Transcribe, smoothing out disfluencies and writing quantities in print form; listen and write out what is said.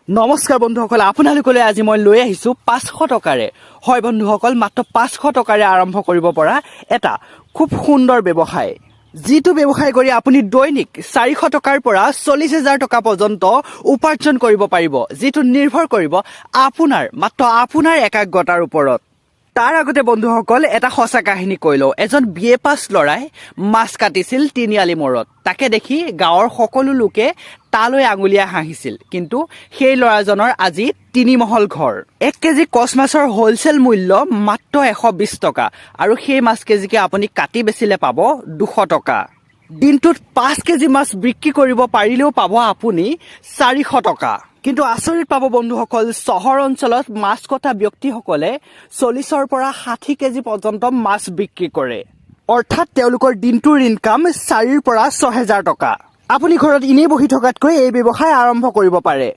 নমস্কাৰ বন্ধুসকল, আপোনালোকলৈ আজি মই লৈ আহিছোঁ 500 টকাৰে। হয় বন্ধুসকল, মাত্ৰ 500 টকাৰে আৰম্ভ কৰিব পৰা এটা খুব সুন্দৰ ব্যৱসায়, যিটো ব্যৱসায় কৰি আপুনি দৈনিক 400 টকাৰ পৰা 40,000 টকা পৰ্যন্ত উপাৰ্জন কৰিব পাৰিব, যিটো নিৰ্ভৰ কৰিব মাত্ৰ আপোনাৰ একাগ্ৰতাৰ ওপৰত। তাৰ আগতে বন্ধুসকল এটা সঁচা কাহিনী কৈ লওঁ। এজন BA পাছ ল'ৰাই মাছ কাটিছিল তিনিআলি মূৰত। তাকে দেখি গাঁৱৰ সকলো লোকে তালৈ আঙুলিয়াই হাঁহিছিল। কিন্তু সেই ল'ৰাজনৰ আজি 3 মহল ঘৰ। 1 কেজি কচ মাছৰ হোলচেল মূল্য মাত্ৰ 120 টকা, আৰু সেই মাছ কেজিকে আপুনি কাটি বেচিলে পাব 200 টকা। দিনটোত 5 কেজি মাছ বিক্ৰী কৰিব পাৰিলেও পাব আপুনি 400 টকা। কিন্তু আচৰিত পাব বন্ধুসকল, চহৰ অঞ্চলত মাছ কটা ব্যক্তিসকলে 40ৰ পৰা 60 কেজি পৰ্যন্ত মাছ বিক্ৰী কৰে। অৰ্থাৎ তেওঁলোকৰ দিনটোৰ ইনকাম 4ৰ পৰা 6,000 টকা। আপুনি ঘৰত এনেই বহি থকাতকৈ এই ব্যৱসায় আৰম্ভ কৰিব পাৰে।